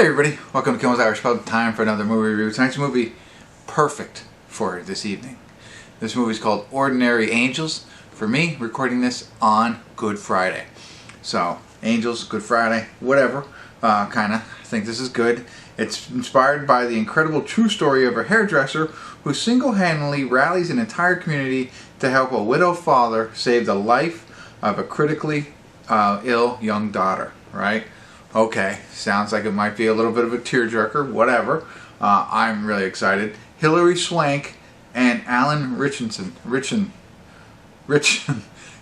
Hey everybody, welcome to Kimmel's Irish Pub. Time for another movie review. Tonight's movie, perfect for this evening. This movie is called Ordinary Angels. For me, recording this on Good Friday. So, Angels, Good Friday, whatever. I think this is good. It's inspired by the incredible true story of a hairdresser who single-handedly rallies an entire community to help a widow father save the life of a critically ill young daughter, right? Okay, sounds like it might be a little bit of a tearjerker, whatever. I'm really excited. Hilary, Swank, and Alan Ritchson,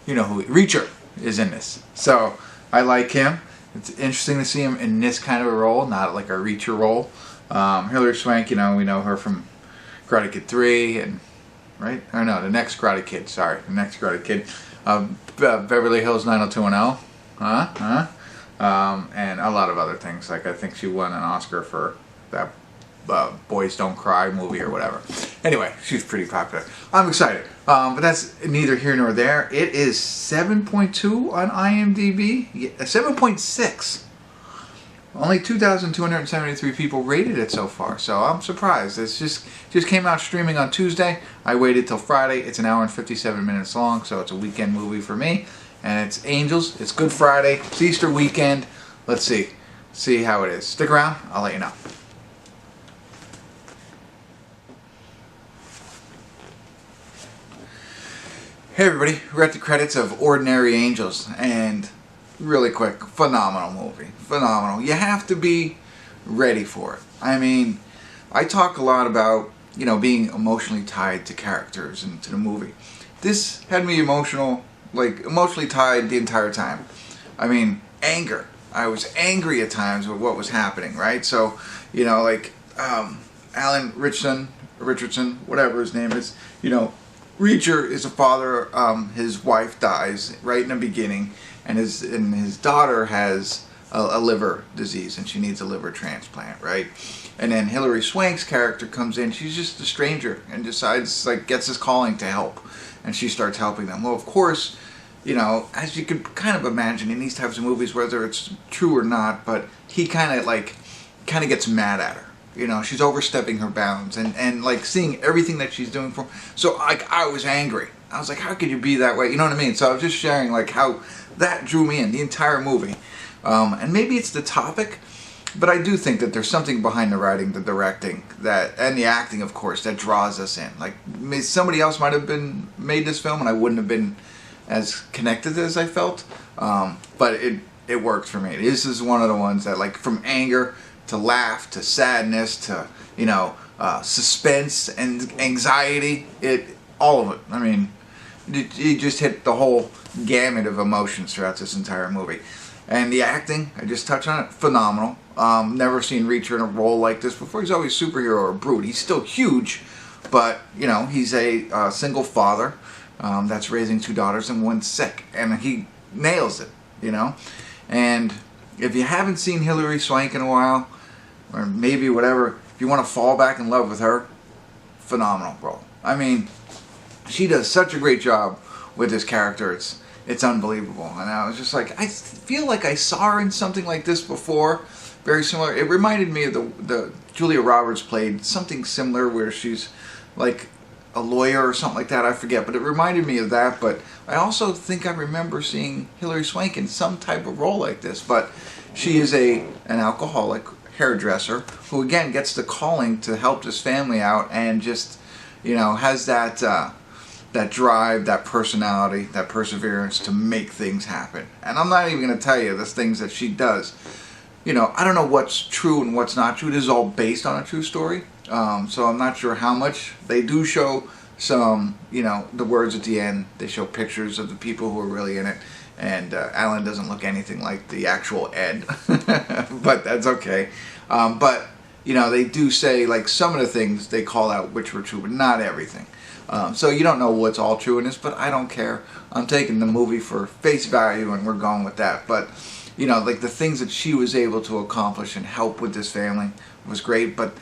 you know who, Reacher is in this. So, I like him. It's interesting to see him in this kind of a role, not like a Reacher role. Hilary Swank, you know, we know her from Karate Kid 3, and, right? Or no, the next Karate Kid, sorry, the next Karate Kid. Beverly Hills 90210, and a lot of other things. Like I think she won an Oscar for that Boys Don't Cry movie or whatever. Anyway, she's pretty popular. I'm excited, but that's neither here nor there. It is 7.2 on IMDb. 7.6. Only 2,273 people rated it so far, so I'm surprised. It's just came out streaming on Tuesday. I waited till Friday. It's an hour and 57 minutes long, so it's a weekend movie for me. And it's Angels. It's Good Friday. It's Easter weekend. Let's see how it is. Stick around. I'll let you know. Hey everybody, we're at the credits of Ordinary Angels, and really quick, phenomenal movie. Phenomenal. You have to be ready for it. I mean, I talk a lot about, you know, being emotionally tied to characters and to the movie. This had me emotionally tied the entire time. I mean, anger. I was angry at times with what was happening, right? So, you know, like, Alan Ritchson, whatever his name is, you know, Reacher is a father. His wife dies right in the beginning, and his daughter has a liver disease, and she needs a liver transplant, right? And then Hilary Swank's character comes in. She's just a stranger and decides, like, gets his calling to help, and she starts helping them. Well, of course, you know, as you could kind of imagine in these types of movies, whether it's true or not, but he kind of gets mad at her. You know, she's overstepping her bounds and like seeing everything that she's doing for him. So like I was angry. I was like, how could you be that way? You know what I mean? So I was just sharing like how that drew me in the entire movie. And maybe it's the topic, but I do think that there's something behind the writing, the directing, and the acting, of course, that draws us in. Like somebody else might have made this film, and I wouldn't have been as connected as I felt. But it worked for me. This is one of the ones that, like, from anger to laugh, to sadness, to, you know, suspense and anxiety, all of it. I mean, you just hit the whole gamut of emotions throughout this entire movie. And the acting, I just touched on it, phenomenal. Never seen Reacher in a role like this before. He's always superhero or brute. He's still huge, but, you know, he's a single father that's raising two daughters and one's sick. And he nails it, you know. And if you haven't seen Hilary Swank in a while, or maybe whatever, if you want to fall back in love with her, phenomenal role. I mean, she does such a great job with this character. It's unbelievable. And I was just like, I feel like I saw her in something like this before, very similar. It reminded me of the Julia Roberts played something similar where she's like a lawyer or something like that, I forget, but it reminded me of that. But I also think I remember seeing Hilary Swank in some type of role like this. But she is an alcoholic hairdresser who again gets the calling to help this family out, and just, you know, has that drive, that personality, that perseverance to make things happen. And I'm not even going to tell you the things that she does. You know, I don't know what's true and what's not true. This is all based on a true story, so I'm not sure how much. They do show some, you know, the words at the end. They show pictures of the people who are really in it. And Alan doesn't look anything like the actual Ed, but that's okay. But, you know, they do say, like, some of the things they call out which were true, but not everything. So you don't know what's all true in this, but I don't care. I'm taking the movie for face value, and we're going with that. But, you know, like, the things that she was able to accomplish and help with this family was great, but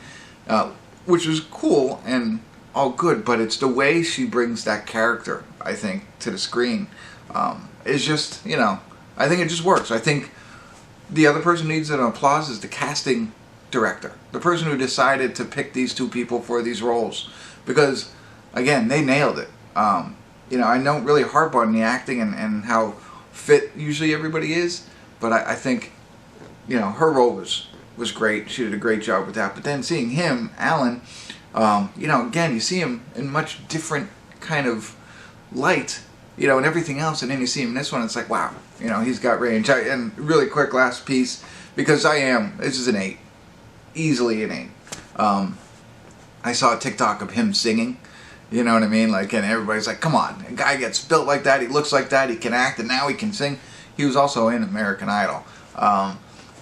which was cool and all good, but it's the way she brings that character, I think, to the screen. Is just, you know, I think it just works. I think the other person needs an applause is the casting director, the person who decided to pick these two people for these roles, because again, they nailed it. You know, I don't really harp on the acting and how fit usually everybody is, but I think, you know, her role was great. She did a great job with that. But then seeing him, Alan, you know, again, you see him in much different kind of light, you know, and everything else, and then you see him in this one, it's like, wow, you know, he's got range. And really quick last piece, because this is an 8, easily an 8. I saw a TikTok of him singing, you know what I mean, like, and everybody's like, come on, a guy gets built like that, he looks like that, he can act, and now he can sing. He was also in American Idol.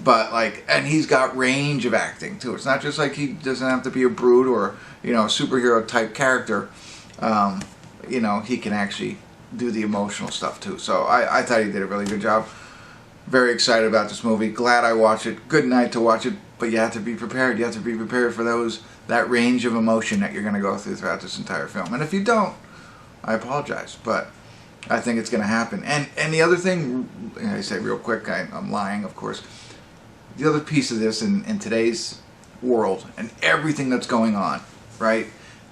But like, and he's got range of acting too. It's not just like he doesn't have to be a brute or, you know, a superhero type character. You know, he can actually do the emotional stuff too. So I thought he did a really good job. Very excited about this movie. Glad I watched it. Good night to watch it. But you have to be prepared. You have to be prepared for that range of emotion that you're going to go through throughout this entire film. And if you don't, I apologize. But I think it's going to happen. And the other thing, I say real quick, I'm lying, of course. The other piece of this in today's world and everything that's going on, right?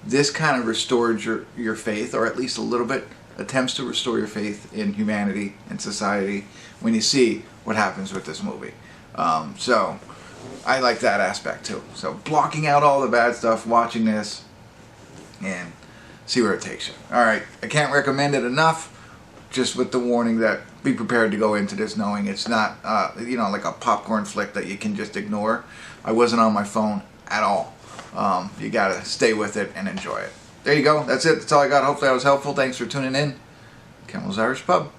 This kind of restored your faith, or at least a little bit attempts to restore your faith in humanity and society when you see what happens with this movie. So I like that aspect too. So blocking out all the bad stuff, watching this, and see where it takes you. All right, I can't recommend it enough. Just with the warning that be prepared to go into this knowing it's not, you know, like a popcorn flick that you can just ignore. I wasn't on my phone at all. You gotta stay with it and enjoy it. There you go. That's it. That's all I got. Hopefully I was helpful. Thanks for tuning in. Kimmel's Irish Pub.